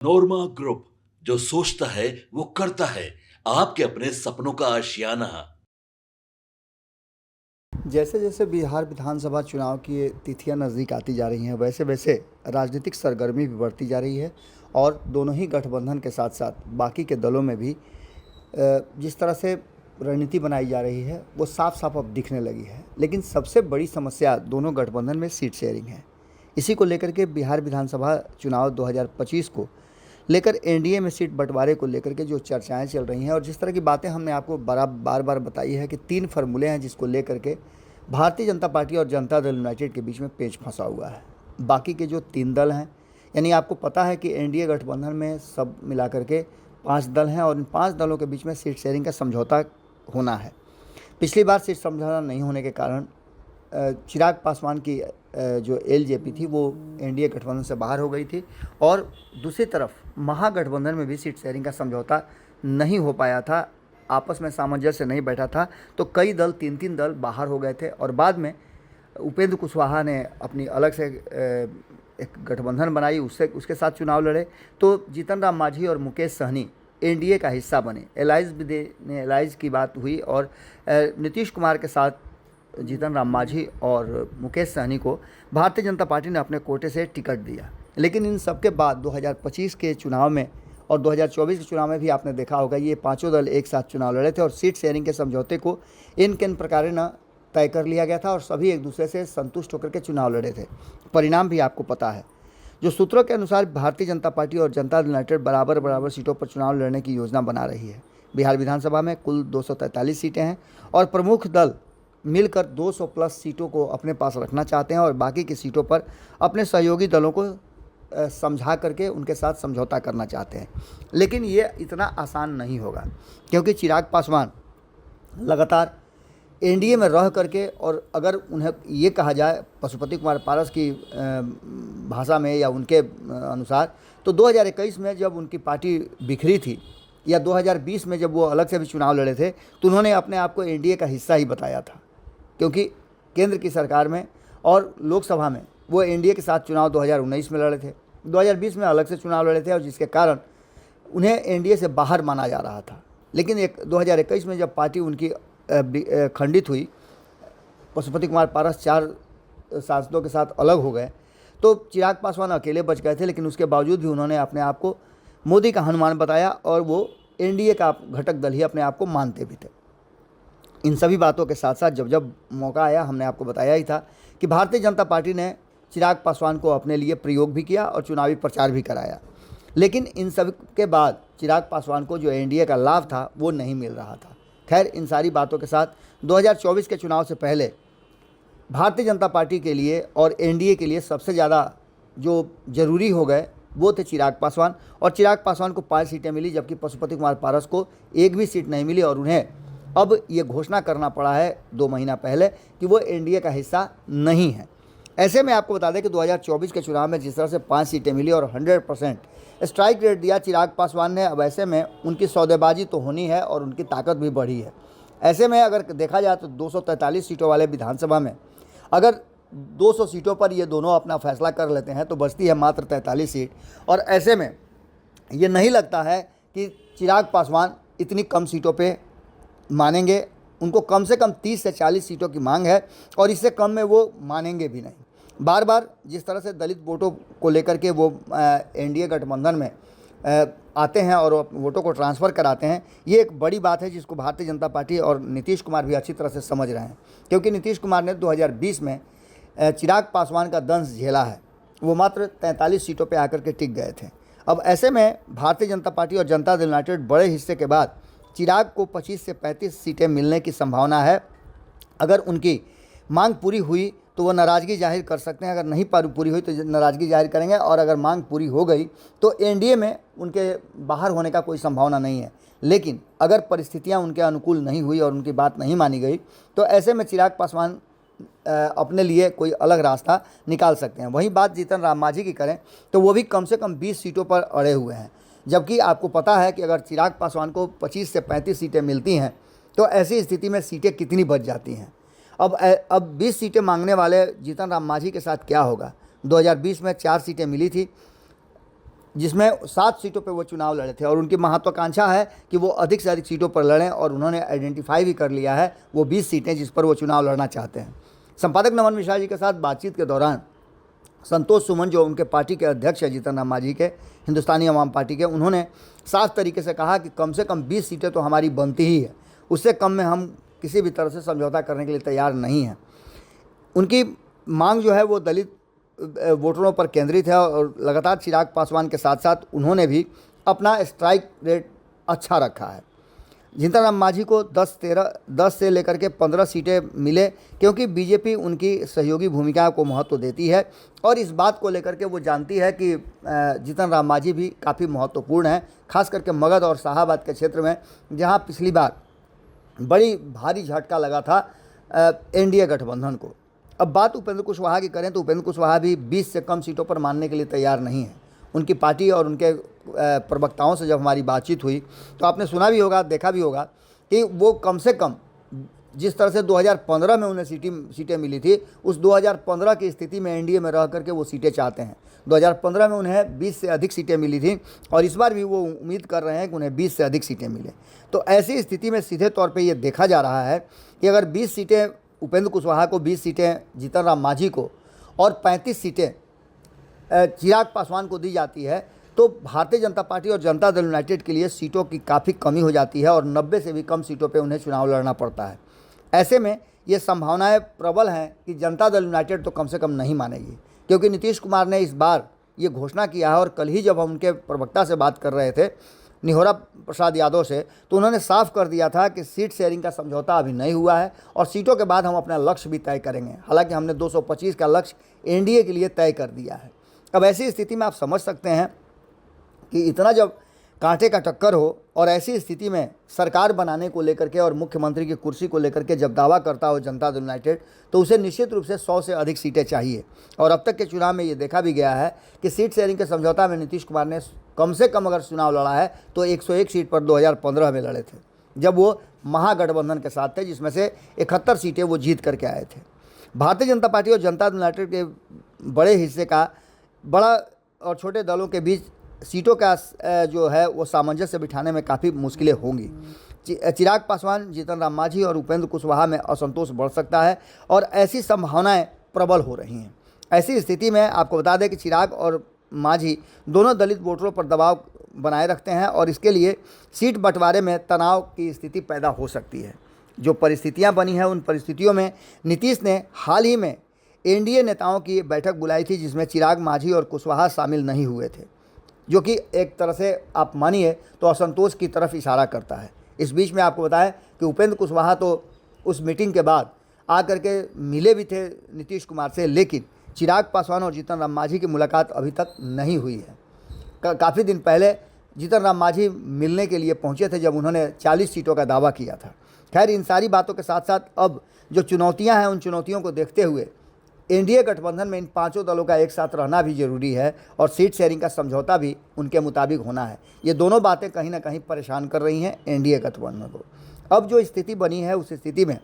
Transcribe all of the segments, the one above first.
नोरमा group, जो सोचता है वो करता है। आपके अपने सपनों का आशियाना। जैसे जैसे बिहार विधानसभा चुनाव की तिथियां नज़दीक आती जा रही हैं, वैसे वैसे राजनीतिक सरगर्मी भी बढ़ती जा रही है और दोनों ही गठबंधन के साथ साथ बाकी के दलों में भी जिस तरह से रणनीति बनाई जा रही है वो साफ साफ अब दिखने लगी है। लेकिन सबसे बड़ी समस्या दोनों गठबंधन में सीट शेयरिंग है। इसी को लेकर के बिहार विधानसभा चुनाव 2025 को लेकर एनडीए में सीट बंटवारे को लेकर के जो चर्चाएं चल रही हैं और जिस तरह की बातें हमने आपको बार बार बताई है कि 3 फार्मूले हैं जिसको लेकर के भारतीय जनता पार्टी और जनता दल यूनाइटेड के बीच में पेच फंसा हुआ है। बाकी के जो 3 दल हैं, यानी आपको पता है कि एनडीए गठबंधन में सब मिला करके 5 दल हैं और इन 5 दलों के बीच में सीट शेयरिंग का समझौता होना है। पिछली बार सीट समझौता नहीं होने के कारण चिराग पासवान की जो एलजेपी थी वो एनडीए गठबंधन से बाहर हो गई थी और दूसरी तरफ महागठबंधन में भी सीट शेयरिंग का समझौता नहीं हो पाया था, आपस में सामंजस्य नहीं बैठा था। तो कई दल 3-3 दल बाहर हो गए थे और बाद में उपेंद्र कुशवाहा ने अपनी अलग से एक गठबंधन बनाई, उसके साथ चुनाव लड़े। तो जीतन राम मांझी और मुकेश सहनी एनडीए का हिस्सा बने। एलाइज की बात हुई और नीतीश कुमार के साथ जीतन राम मांझी और मुकेश सहनी को भारतीय जनता पार्टी ने अपने कोटे से टिकट दिया। लेकिन इन सबके बाद 2025 के चुनाव में और 2024 के चुनाव में भी आपने देखा होगा ये पांचों दल एक साथ चुनाव लड़े थे और सीट शेयरिंग के समझौते को इन किन प्रकार न तय कर लिया गया था और सभी एक दूसरे से संतुष्ट होकर के चुनाव लड़े थे। परिणाम भी आपको पता है। जो सूत्रों के अनुसार भारतीय जनता पार्टी और जनता दल यूनाइटेड बराबर सीटों पर चुनाव लड़ने की योजना बना रही है। बिहार विधानसभा में कुल 243 सीटें हैं और प्रमुख दल मिलकर 200 प्लस सीटों को अपने पास रखना चाहते हैं और बाकी की सीटों पर अपने सहयोगी दलों को समझा करके उनके साथ समझौता करना चाहते हैं। लेकिन ये इतना आसान नहीं होगा क्योंकि चिराग पासवान लगातार एनडीए में रह करके, और अगर उन्हें ये कहा जाए पशुपति कुमार पारस की भाषा में या उनके अनुसार, तो 2021 में जब उनकी पार्टी बिखरी थी या 2020 में जब वो अलग से भी चुनाव लड़े थे तो उन्होंने अपने आप को एनडीए का हिस्सा ही बताया था, क्योंकि केंद्र की सरकार में और लोकसभा में वो एनडीए के साथ चुनाव 2019 में लड़े थे, 2020 में अलग से चुनाव लड़े थे और जिसके कारण उन्हें एनडीए से बाहर माना जा रहा था। लेकिन 2021 में जब पार्टी उनकी खंडित हुई, पशुपति कुमार पारस 4 सांसदों के साथ अलग हो गए, तो चिराग पासवान अकेले बच गए थे। लेकिन उसके बावजूद भी उन्होंने अपने आप को मोदी का हनुमान बताया और वो एनडीए का घटक दल ही अपने आप को मानते भी थे। इन सभी बातों के साथ साथ जब जब मौका आया, हमने आपको बताया ही था कि भारतीय जनता पार्टी ने चिराग पासवान को अपने लिए प्रयोग भी किया और चुनावी प्रचार भी कराया। लेकिन इन सब के बाद चिराग पासवान को जो एनडीए का लाभ था वो नहीं मिल रहा था। खैर, इन सारी बातों के साथ 2024 के चुनाव से पहले भारतीय जनता पार्टी के लिए और एनडीए के लिए सबसे ज़्यादा जो ज़रूरी हो गए वो थे चिराग पासवान, और चिराग पासवान को 5 सीटें मिली जबकि पशुपति कुमार पारस को एक भी सीट नहीं मिली और उन्हें अब ये घोषणा करना पड़ा है 2 महीना पहले कि वो एनडीए का हिस्सा नहीं है। ऐसे में आपको बता दें कि 2024 के चुनाव में जिस तरह से 5 सीटें मिली और 100% स्ट्राइक रेट दिया चिराग पासवान ने, अब ऐसे में उनकी सौदेबाजी तो होनी है और उनकी ताकत भी बढ़ी है। ऐसे में अगर देखा जाए तो 243 सीटों वाले विधानसभा में अगर 200 सीटों पर ये दोनों अपना फैसला कर लेते हैं तो बचती है मात्र 43 सीट। और ऐसे में ये नहीं लगता है कि चिराग पासवान इतनी कम सीटों पे मानेंगे। उनको कम से कम 30 से 40 सीटों की मांग है और इससे कम में वो मानेंगे भी नहीं। बार बार जिस तरह से दलित वोटों को लेकर के वो एनडीए गठबंधन में आते हैं और वोटों को ट्रांसफ़र कराते हैं, ये एक बड़ी बात है जिसको भारतीय जनता पार्टी और नीतीश कुमार भी अच्छी तरह से समझ रहे हैं। क्योंकि नीतीश कुमार ने 2020 में चिराग पासवान का दंश झेला है, वो मात्र 43 सीटों पर आकर के टिक गए थे। अब ऐसे में भारतीय जनता पार्टी और जनता दल यूनाइटेड बड़े हिस्से के बाद चिराग को 25 से 35 सीटें मिलने की संभावना है। अगर उनकी मांग पूरी हुई तो वो नाराज़गी जाहिर कर सकते हैं, अगर नहीं पूरी हुई तो नाराज़गी जाहिर करेंगे, और अगर मांग पूरी हो गई तो एनडीए में उनके बाहर होने का कोई संभावना नहीं है। लेकिन अगर परिस्थितियां उनके अनुकूल नहीं हुई और उनकी बात नहीं मानी गई तो ऐसे में चिराग पासवान अपने लिए कोई अलग रास्ता निकाल सकते हैं। वहीं बात जीतन राम मांझी की करें तो वो भी कम से कम 20 सीटों पर अड़े हुए हैं, जबकि आपको पता है कि अगर चिराग पासवान को 25 से 35 सीटें मिलती हैं तो ऐसी स्थिति में सीटें कितनी बच जाती हैं। अब 20 सीटें मांगने वाले जीतन राम मांझी के साथ क्या होगा। 2020 में 4 सीटें मिली थी, जिसमें 7 सीटों पे वो चुनाव लड़े थे और उनकी महत्वाकांक्षा है कि वो अधिक से अधिक सीटों पर लड़ें और उन्होंने आइडेंटिफाई भी कर लिया है वो 20 सीटें जिस पर वो चुनाव लड़ना चाहते हैं। संपादक नमन मिश्रा जी के साथ बातचीत के दौरान संतोष सुमन जो उनके पार्टी के अध्यक्ष है जीतन राम मांझी के, हिंदुस्तानी अवाम पार्टी के, उन्होंने साफ तरीके से कहा कि कम से कम 20 सीटें तो हमारी बनती ही है, उससे कम में हम किसी भी तरह से समझौता करने के लिए तैयार नहीं हैं। उनकी मांग जो है वो दलित वोटरों पर केंद्रित है और लगातार चिराग पासवान के साथ साथ उन्होंने भी अपना स्ट्राइक रेट अच्छा रखा है। जीतन राम मांझी को 10 से लेकर के 15 सीटें मिले क्योंकि बीजेपी उनकी सहयोगी भूमिका को महत्व देती है और इस बात को लेकर के वो जानती है कि जीतन राम मांझी भी काफ़ी महत्वपूर्ण है, खास करके मगध और शाहाबाद के क्षेत्र में जहां पिछली बार बड़ी भारी झटका लगा था एनडीए गठबंधन को। अब बात उपेंद्र कुशवाहा की करें तो उपेंद्र कुशवाहा भी 20 से कम सीटों पर मानने के लिए तैयार नहीं है। उनकी पार्टी और उनके प्रवक्ताओं से जब हमारी बातचीत हुई तो आपने सुना भी होगा, देखा भी होगा कि वो कम से कम जिस तरह से 2015 में उन्हें सीटें मिली थी उस 2015 की स्थिति में एनडीए में रह करके वो सीटें चाहते हैं। 2015 में उन्हें 20 से अधिक सीटें मिली थी और इस बार भी वो उम्मीद कर रहे हैं कि उन्हें 20 से अधिक सीटें मिलें। तो ऐसी स्थिति में सीधे तौर पर ये देखा जा रहा है कि अगर 20 सीटें उपेंद्र कुशवाहा को, 20 सीटें जीतन राम मांझी को और 35 सीटें चिराग पासवान को दी जाती है तो भारतीय जनता पार्टी और जनता दल यूनाइटेड के लिए सीटों की काफ़ी कमी हो जाती है और 90 से भी कम सीटों पे उन्हें चुनाव लड़ना पड़ता है। ऐसे में ये संभावनाएं प्रबल हैं कि जनता दल यूनाइटेड तो कम से कम नहीं मानेगी, क्योंकि नीतीश कुमार ने इस बार ये घोषणा किया है और कल ही जब हम उनके प्रवक्ता से बात कर रहे थे निहोरा प्रसाद यादव से तो उन्होंने साफ कर दिया था कि सीट शेयरिंग का समझौता अभी नहीं हुआ है और सीटों के बाद हम अपना लक्ष्य भी तय करेंगे। हालांकि हमने 225 का लक्ष्य एनडीए के लिए तय कर दिया है। अब ऐसी स्थिति में आप समझ सकते हैं कि इतना जब कांटे का टक्कर हो और ऐसी स्थिति में सरकार बनाने को लेकर के और मुख्यमंत्री की कुर्सी को लेकर के जब दावा करता हो जनता दल यूनाइटेड तो उसे निश्चित रूप से 100 से अधिक सीटें चाहिए। और अब तक के चुनाव में ये देखा भी गया है कि सीट शेयरिंग के समझौता में नीतीश कुमार ने कम से कम अगर चुनाव लड़ा है तो 101 सीट पर 2015 में लड़े थे जब वो महागठबंधन के साथ थे, जिसमें से 71 सीटें वो जीत करके आए थे। भारतीय जनता पार्टी और जनता दल यूनाइटेड के बड़े हिस्से का बड़ा और छोटे दलों के बीच सीटों का जो है वो सामंजस्य बिठाने में काफ़ी मुश्किलें होंगी। चिराग पासवान, जीतन राम मांझी और उपेंद्र कुशवाहा में असंतोष बढ़ सकता है और ऐसी संभावनाएं प्रबल हो रही हैं। ऐसी स्थिति में आपको बता दें कि चिराग और मांझी दोनों दलित वोटरों पर दबाव बनाए रखते हैं और इसके लिए सीट बंटवारे में तनाव की स्थिति पैदा हो सकती है। जो परिस्थितियां बनी हैं उन परिस्थितियों में नीतीश ने हाल ही में एनडीए नेताओं की बैठक बुलाई थी जिसमें चिराग, मांझी और कुशवाहा शामिल नहीं हुए थे, जो कि एक तरह से आप मानिए तो असंतोष की तरफ इशारा करता है। इस बीच में आपको बताएं कि उपेंद्र कुशवाहा तो उस मीटिंग के बाद आकर के मिले भी थे नीतीश कुमार से, लेकिन चिराग पासवान और जीतन राम मांझी की मुलाकात अभी तक नहीं हुई है। काफ़ी दिन पहले जीतन राम मांझी मिलने के लिए पहुंचे थे जब उन्होंने 40 सीटों का दावा किया था। खैर, इन सारी बातों के साथ साथ अब जो चुनौतियां हैं उन चुनौतियों को देखते हुए एनडीए गठबंधन में इन पांचों दलों का एक साथ रहना भी जरूरी है और सीट शेयरिंग का समझौता भी उनके मुताबिक होना है। ये दोनों बातें कहीं ना कहीं परेशान कर रही हैं एनडीए गठबंधन को। अब जो स्थिति बनी है उस स्थिति में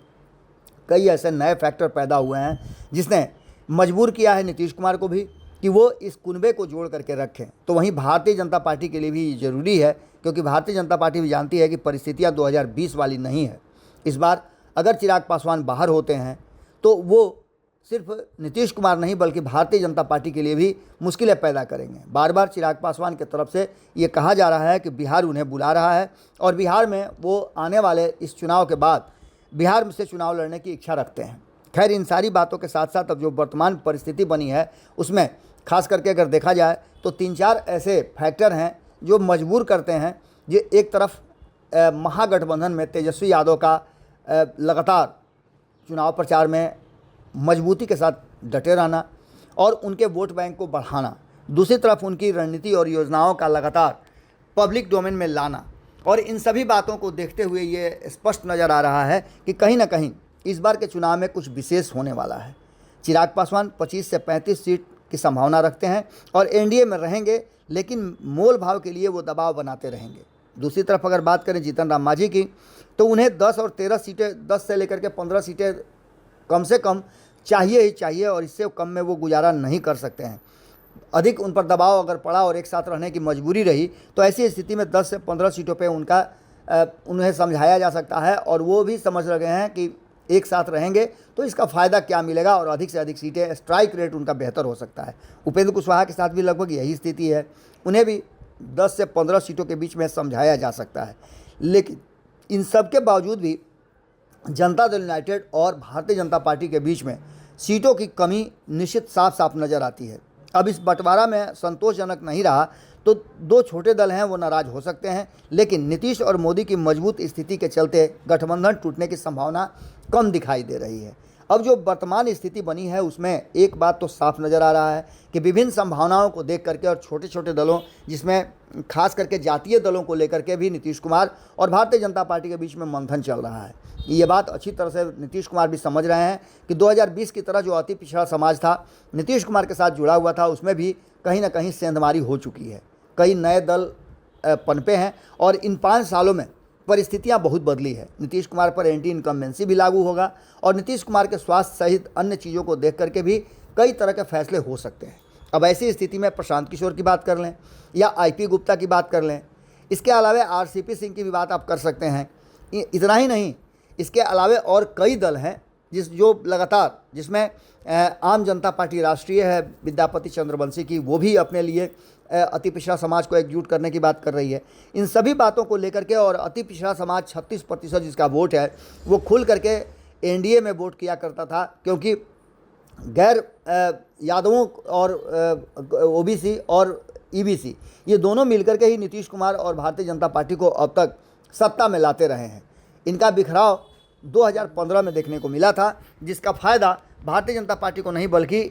कई ऐसे नए फैक्टर पैदा हुए हैं जिसने मजबूर किया है नीतीश कुमार को भी कि वो इस कुनबे को जोड़ करके रखें। तो वहीं भारतीय जनता पार्टी के लिए भी ज़रूरी है, क्योंकि भारतीय जनता पार्टी भी जानती है कि परिस्थितियाँ 2020 वाली नहीं है। इस बार अगर चिराग पासवान बाहर होते हैं तो वो सिर्फ नीतीश कुमार नहीं बल्कि भारतीय जनता पार्टी के लिए भी मुश्किलें पैदा करेंगे। बार बार चिराग पासवान की तरफ से ये कहा जा रहा है कि बिहार उन्हें बुला रहा है और बिहार में वो आने वाले इस चुनाव के बाद बिहार से चुनाव लड़ने की इच्छा रखते हैं। खैर, इन सारी बातों के साथ साथ अब जो वर्तमान परिस्थिति बनी है उसमें खास करके अगर देखा जाए तो 3-4 ऐसे फैक्टर हैं जो मजबूर करते हैं। ये एक तरफ महागठबंधन में तेजस्वी यादव का लगातार चुनाव प्रचार में मजबूती के साथ डटे रहना और उनके वोट बैंक को बढ़ाना, दूसरी तरफ उनकी रणनीति और योजनाओं का लगातार पब्लिक डोमेन में लाना, और इन सभी बातों को देखते हुए ये स्पष्ट नज़र आ रहा है कि कहीं ना कहीं इस बार के चुनाव में कुछ विशेष होने वाला है। चिराग पासवान 25 से 35 सीट की संभावना रखते हैं और एनडीए में रहेंगे, लेकिन मोल भाव के लिए वो दबाव बनाते रहेंगे। दूसरी तरफ अगर बात करें जीतन राम मांझी की तो उन्हें 10 और 13 सीटें, 10 से लेकर के 15 सीटें कम से कम चाहिए ही चाहिए और इससे कम में वो गुजारा नहीं कर सकते हैं। अधिक उन पर दबाव अगर पड़ा और एक साथ रहने की मजबूरी रही, तो ऐसी स्थिति में 10 से 15 सीटों पे उन्हें समझाया जा सकता है और वो भी समझ रहे हैं कि एक साथ रहेंगे तो इसका फ़ायदा क्या मिलेगा और अधिक से अधिक सीटें, स्ट्राइक रेट उनका बेहतर हो सकता है। उपेंद्र कुशवाहा के साथ भी लगभग यही स्थिति है, उन्हें भी 10 से 15 सीटों के बीच में समझाया जा सकता है। लेकिन इन सब के बावजूद भी जनता दल यूनाइटेड और भारतीय जनता पार्टी के बीच में सीटों की कमी निश्चित साफ साफ नज़र आती है। अब इस बंटवारा में संतोषजनक नहीं रहा तो दो छोटे दल हैं वो नाराज हो सकते हैं, लेकिन नीतीश और मोदी की मजबूत स्थिति के चलते गठबंधन टूटने की संभावना कम दिखाई दे रही है। अब जो वर्तमान स्थिति बनी है उसमें एक बात तो साफ नज़र आ रहा है कि विभिन्न संभावनाओं को देख करके और छोटे छोटे दलों, जिसमें खास करके जातीय दलों को लेकर के भी नीतीश कुमार और भारतीय जनता पार्टी के बीच में मंथन चल रहा है। ये बात अच्छी तरह से नीतीश कुमार भी समझ रहे हैं कि 2020 की तरह जो अति पिछड़ा समाज था, नीतीश कुमार के साथ जुड़ा हुआ था, उसमें भी कहीं ना कहीं सेंधमारी हो चुकी है। कई नए दल पनपे हैं और इन 5 सालों में परिस्थितियां बहुत बदली है। नीतीश कुमार पर एंटी इनकम्बेंसी भी लागू होगा और नीतीश कुमार के स्वास्थ्य सहित अन्य चीज़ों को देख करके भी कई तरह के फैसले हो सकते हैं। अब ऐसी स्थिति में प्रशांत किशोर की बात कर लें या IP गुप्ता की बात कर लें, इसके अलावा RCP सिंह की भी बात आप कर सकते हैं। इतना ही नहीं, इसके अलावा और कई दल हैं जो लगातार, जिसमें आम जनता पार्टी राष्ट्रीय है विद्यापति चंद्रवंशी की, वो भी अपने लिए अति पिछड़ा समाज को एकजुट करने की बात कर रही है। इन सभी बातों को लेकर के और अति पिछड़ा समाज 36% जिसका वोट है वो खुल करके NDA में वोट किया करता था, क्योंकि गैर यादवों और OBC और EBC ये दोनों मिलकर के ही नीतीश कुमार और भारतीय जनता पार्टी को अब तक सत्ता में लाते रहे हैं। इनका बिखराव 2015 में देखने को मिला था, जिसका फ़ायदा भारतीय जनता पार्टी को नहीं बल्कि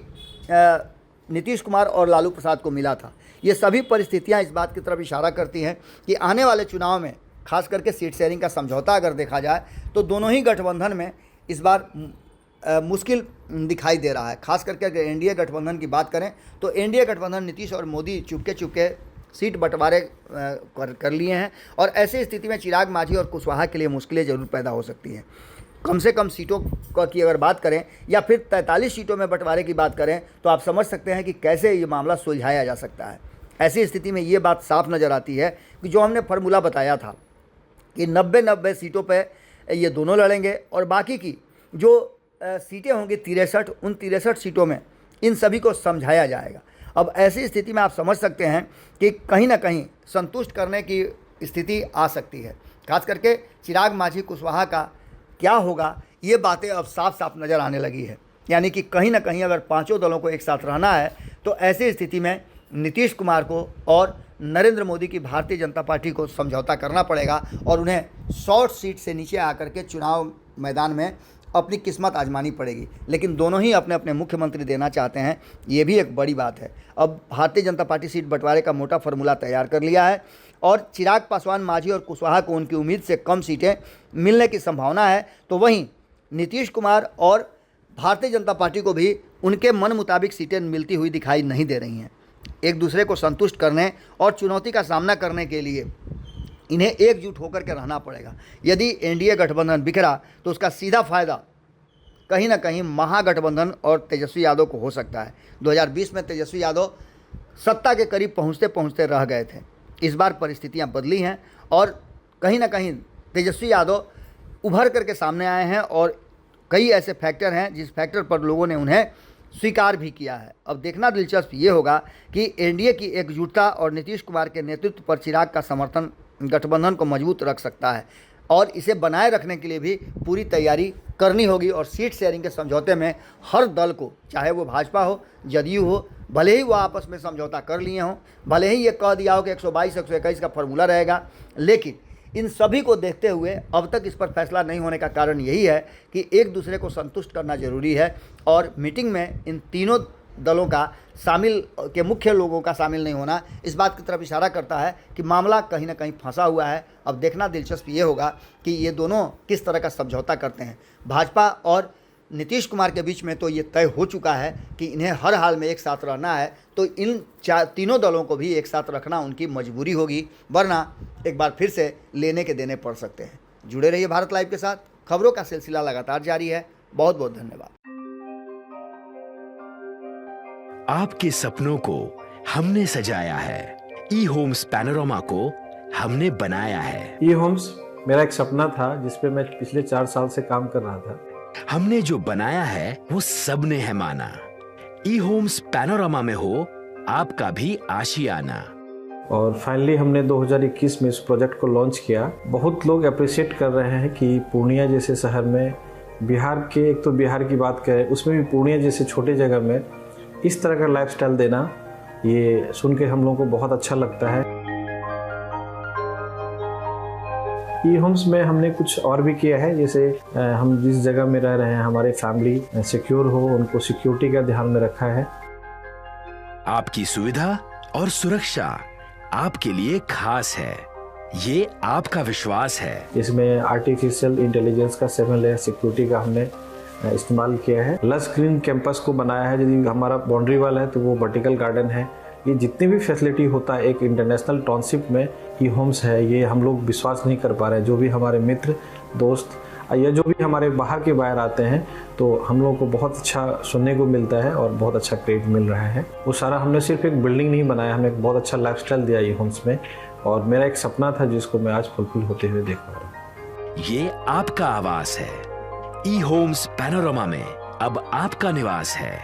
नीतीश कुमार और लालू प्रसाद को मिला था। ये सभी परिस्थितियां इस बात की तरफ इशारा करती हैं कि आने वाले चुनाव में खास करके सीट शेयरिंग का समझौता अगर देखा जाए तो दोनों ही गठबंधन में इस बार मुश्किल दिखाई दे रहा है। खास करके अगर NDA गठबंधन की बात करें तो NDA गठबंधन नीतीश और मोदी चुपके चुपके सीट बंटवारे कर लिए हैं और ऐसी स्थिति में चिराग मांझी और कुशवाहा के लिए मुश्किलें जरूर पैदा हो सकती हैं। कम से कम सीटों की अगर बात करें या फिर 43 सीटों में बंटवारे की बात करें तो आप समझ सकते हैं कि कैसे ये मामला सुलझाया जा सकता है। ऐसी स्थिति में ये बात साफ नज़र आती है कि जो हमने फार्मूला बताया था कि 90-90 सीटों पर ये दोनों लड़ेंगे और बाकी की जो सीटें होंगी 63, उन 63 सीटों में इन सभी को समझाया जाएगा। अब ऐसी स्थिति में आप समझ सकते हैं कि कहीं ना कहीं संतुष्ट करने की स्थिति आ सकती है। खास करके चिराग मांझी कुशवाहा का क्या होगा, ये बातें अब साफ साफ नज़र आने लगी है। यानी कि कहीं ना कहीं अगर पांचों दलों को एक साथ रहना है तो ऐसी स्थिति में नीतीश कुमार को और नरेंद्र मोदी की भारतीय जनता पार्टी को समझौता करना पड़ेगा और उन्हें 100 सीट से नीचे आकर के चुनाव मैदान में अपनी किस्मत आजमानी पड़ेगी। लेकिन दोनों ही अपने अपने मुख्यमंत्री देना चाहते हैं, ये भी एक बड़ी बात है। अब भारतीय जनता पार्टी सीट बंटवारे का मोटा फार्मूला तैयार कर लिया है और चिराग पासवान, मांझी और कुशवाहा को उनकी उम्मीद से कम सीटें मिलने की संभावना है, तो वहीं नीतीश कुमार और भारतीय जनता पार्टी को भी उनके मन मुताबिक सीटें मिलती हुई दिखाई नहीं दे रही हैं। एक दूसरे को संतुष्ट करने और चुनौती का सामना करने के लिए इन्हें एकजुट होकर के रहना पड़ेगा। यदि NDA गठबंधन बिखरा तो उसका सीधा फायदा कहीं ना कहीं महागठबंधन और तेजस्वी यादव को हो सकता है। 2020 में तेजस्वी यादव सत्ता के करीब पहुंचते पहुंचते रह गए थे। इस बार परिस्थितियां बदली हैं और कहीं ना कहीं तेजस्वी यादव उभर करके सामने आए हैं और कई ऐसे फैक्टर हैं जिस फैक्टर पर लोगों ने उन्हें स्वीकार भी किया है। अब देखना दिलचस्प ये होगा कि NDA की एकजुटता और नीतीश कुमार के नेतृत्व पर चिराग का समर्थन गठबंधन को मजबूत रख सकता है और इसे बनाए रखने के लिए भी पूरी तैयारी करनी होगी। और सीट शेयरिंग के समझौते में हर दल को, चाहे वो भाजपा हो, जदयू हो, भले ही वो आपस में समझौता कर लिए हों, भले ही ये कह दिया हो कि 122-121 का फार्मूला रहेगा, लेकिन इन सभी को देखते हुए अब तक इस पर फैसला नहीं होने का कारण यही है कि एक दूसरे को संतुष्ट करना जरूरी है। और मीटिंग में इन तीनों दलों का शामिल के मुख्य लोगों का शामिल नहीं होना इस बात की तरफ इशारा करता है कि मामला कहीं ना कहीं फंसा हुआ है। अब देखना दिलचस्प ये होगा कि ये दोनों किस तरह का समझौता करते हैं। भाजपा और नीतीश कुमार के बीच में तो ये तय हो चुका है कि इन्हें हर हाल में एक साथ रहना है, तो इन तीनों दलों को भी एक साथ रखना उनकी मजबूरी होगी, वरना एक बार फिर से लेने के देने पड़ सकते हैं। जुड़े रहिए भारत लाइव के साथ, खबरों का सिलसिला लगातार जारी है। बहुत बहुत धन्यवाद। आपके सपनों को हमने सजाया है। ई होम्स पैनोरामा को हमने बनाया है। ई होम्स मेरा एक सपना था जिस पे मैं पिछले 4 साल से काम कर रहा था। हमने जो बनाया है वो सबने है माना। ई होम्स पैनोरामा में हो आपका भी आशियाना। और फाइनली हमने 2021 में इस प्रोजेक्ट को लॉन्च किया। बहुत लोग अप्रिशिएट कर रहे हैं कि पूर्णिया जैसे शहर में, बिहार के, एक तो बिहार की बात करें उसमें भी पूर्णिया जैसे छोटे जगह में इस तरह का लाइफस्टाइल देना, ये सुन के हम लोगों को बहुत अच्छा लगता है। ई होम्स में हमने कुछ और भी किया है, जैसे हम जिस जगह में रह रहे हैं हमारे फैमिली सिक्योर हो, उनको सिक्योरिटी का ध्यान में रखा है। आपकी सुविधा और सुरक्षा आपके लिए खास है, ये आपका विश्वास है। इसमें आर्टिफिशियल इंटेलिजेंस का 7 लेयर सिक्योरिटी का हमने इस्तेमाल किया है। लश ग्रीन कैंपस को बनाया है। यदि हमारा बाउंड्री वाल है तो वो वर्टिकल गार्डन है। ये जितनी भी फैसिलिटी होता है एक इंटरनेशनल टाउनशिप में ई होम्स है, ये हम लोग विश्वास नहीं कर पा रहे हैं। जो भी हमारे मित्र दोस्त या जो भी हमारे बाहर के बाहर आते हैं तो हम लोगों को बहुत अच्छा सुनने को मिलता है और बहुत अच्छा क्रेडिट मिल रहा है। वो सारा हमने सिर्फ एक बिल्डिंग नहीं बनाया, हमने एक बहुत अच्छा लाइफस्टाइल दिया ई होम्स में, और मेरा एक सपना था जिसको मैं आज फुलफिल होते हुए देख पा रहा हूँ। ये आपका आवास है। ई होम्स पैनोरामा में अब आपका निवास है।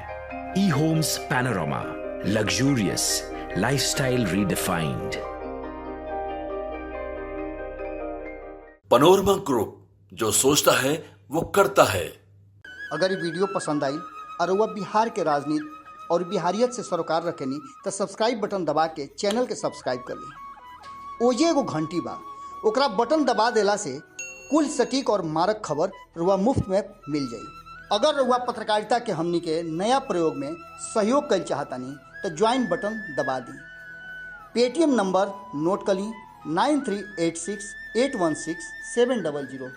E homes panorama, luxurious lifestyle redefined. Panorama group, जो सोचता है वो करता है। अगर ये वीडियो पसंद आई और वह बिहार के राजनीति और बिहारियत से सरोकार रखेनी तो सब्सक्राइब बटन दबा के चैनल के सब्सक्राइब कर ली। ओजे एगो घंटी बा, ओकरा बटन दबा देला से कुल सटीक और मारक खबर रुआ मुफ्त में मिल जाई। अगर रुआ पत्रकारिता के हमनी के नया प्रयोग में सहयोग कर चाहतानी तो ज्वाइन बटन दबा दी। पेटीएम नंबर नोट कर ली 9386816700।